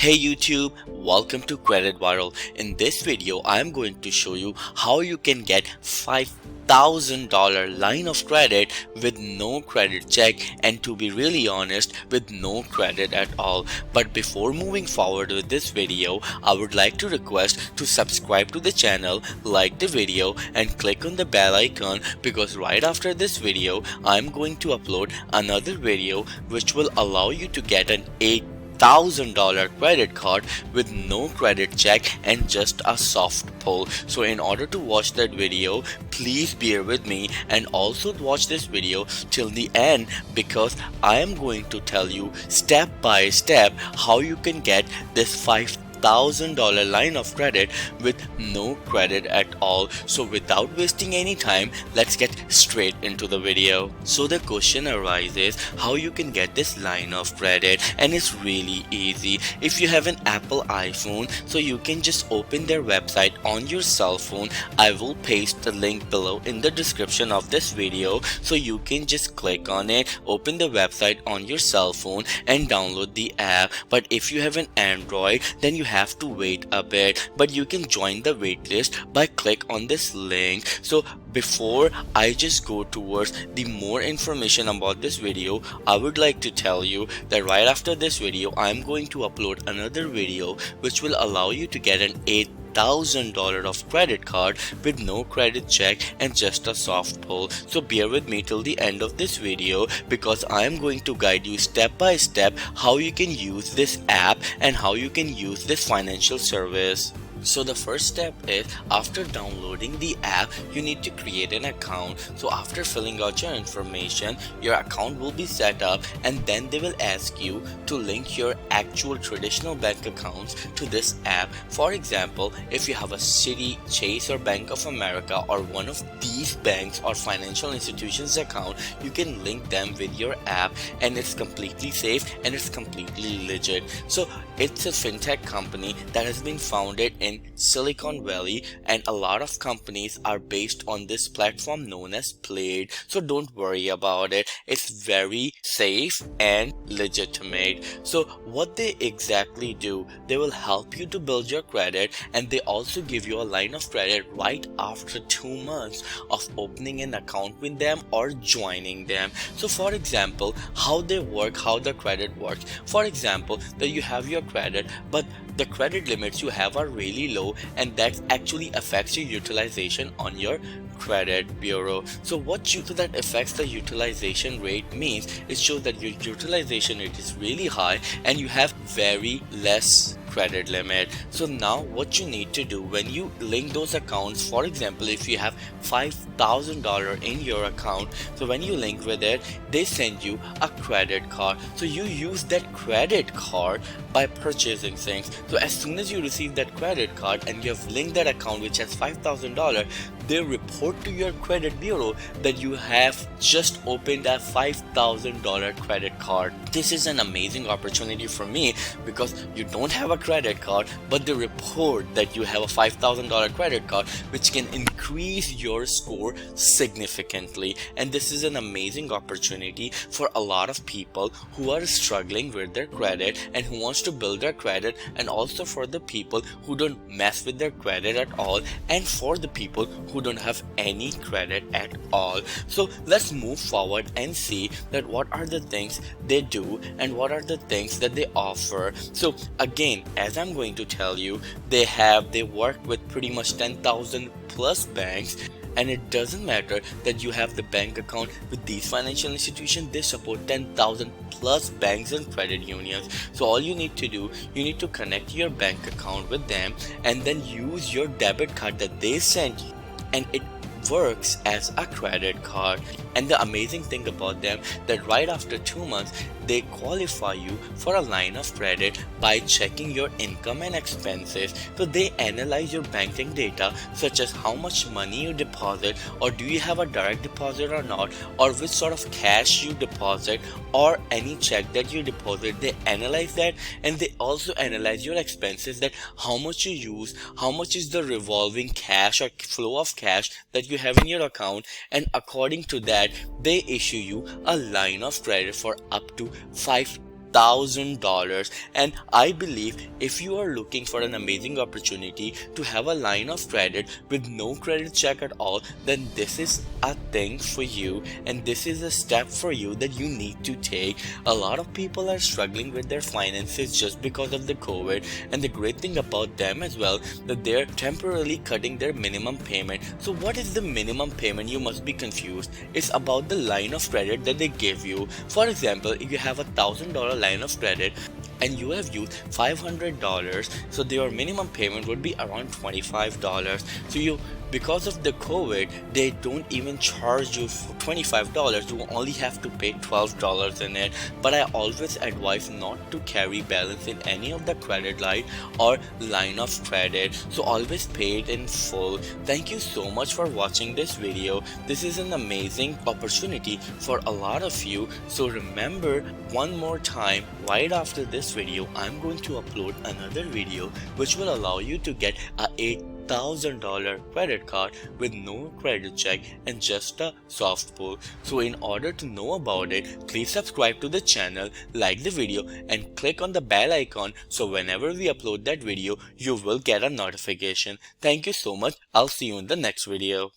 Hey YouTube, welcome to Credit Viral. In this video, I am going to show you how you can get $5,000 line of credit with no credit check, and to be really honest, with no credit at all. But before moving forward with this video, I would like to request to subscribe to the channel, like the video and click on the bell icon, because right after this video, I am going to upload another video which will allow you to get an $8,000 credit card with no credit check and just a soft pull. So in order to watch that video, please bear with me and also watch this video till the end, because I am going to tell you step by step how you can get this $5,000 line of credit with no credit at all. So without wasting any time, let's get straight into the video. So the question arises how you can get this line of credit, and it's really easy. If you have an Apple iPhone, so you can just open their website on your cell phone. I will paste the link below in the description of this video, so you can just click on it, open the website on your cell phone and download the app. But if you have an Android, then you have to wait a bit, but you can join the wait list by click on this link. So before I just go towards the more information about this video, I would like to tell you that right after this video I'm going to upload another video which will allow you to get an $8,000 of credit card with no credit check and just a soft pull. So bear with me till the end of this video, because I am going to guide you step by step how you can use this app and how you can use this financial service. So the first step is, after downloading the app, you need to create an account. So after filling out your information, your account will be set up, and then they will ask you to link your actual traditional bank accounts to this app. For example, if you have a Citi, Chase or Bank of America or one of these banks or financial institutions account, you can link them with your app, and it's completely safe and it's completely legit. So it's a fintech company that has been founded in Silicon Valley, and a lot of companies are based on this platform known as Plaid. So don't worry about it, it's very safe and legitimate. So what they exactly do, they will help you to build your credit, and they also give you a line of credit right after 2 months of opening an account with them or joining them. So for example, how they work, how the credit works. For example, that you have your credit, but the credit limits you have are really low, and that actually affects your utilization on your credit bureau. So that affects the utilization rate means it shows that your utilization rate is really high and you have very less credit limit. So now what you need to do when you link those accounts, for example, if you have $5,000 in your account, so when you link with it, they send you a credit card. So you use that credit card by purchasing things. So as soon as you receive that credit card and you have linked that account which has $5,000, they report to your credit bureau that you have just opened a $5,000 credit card. This is an amazing opportunity for me, because you don't have a credit card, but they report that you have a $5,000 credit card, which can increase your score significantly. And this is an amazing opportunity for a lot of people who are struggling with their credit and who wants to build their credit, and also for the people who don't mess with their credit at all, and for the people who don't have any credit at all. So let's move forward and see that what are the things they do and what are the things that they offer. So again, as I'm going to tell you, they work with pretty much 10,000 plus banks. And it doesn't matter that you have the bank account with these financial institutions, they support 10,000 plus banks and credit unions. So all you need to do, you need to connect your bank account with them and then use your debit card that they sent you, and it works as a credit card. And the amazing thing about them, that right after 2 months they qualify you for a line of credit by checking your income and expenses. So they analyze your banking data, such as how much money you deposit, or do you have a direct deposit or not, or which sort of cash you deposit, or any check that you deposit. They analyze that, and they also analyze your expenses, that how much you use, how much is the revolving cash or flow of cash that you have in your account, and according to that they issue you a line of credit for up to $5,000 $1,000. And I believe if you are looking for an amazing opportunity to have a line of credit with no credit check at all, then this is a thing for you, and this is a step for you that you need to take. A lot of people are struggling with their finances just because of the COVID, and the great thing about them as well, that they're temporarily cutting their minimum payment. So what is the minimum payment? You must be confused. It's about the line of credit that they give you. For example, if you have $1,000 line of credit and you have used $500, so your minimum payment would be around $25. So because of the COVID, they don't even charge you for $25. You only have to pay $12 in it. But I always advise not to carry balance in any of the credit line or line of credit, so always pay it in full. Thank you so much for watching this video. This is an amazing opportunity for a lot of you. So remember, one more time, right after this video, I'm going to upload another video which will allow you to get a $8,000 credit card with no credit check and just a soft pull. So in order to know about it, please subscribe to the channel, like the video, and click on the bell icon, so whenever we upload that video, you will get a notification. Thank you so much. I'll see you in the next video.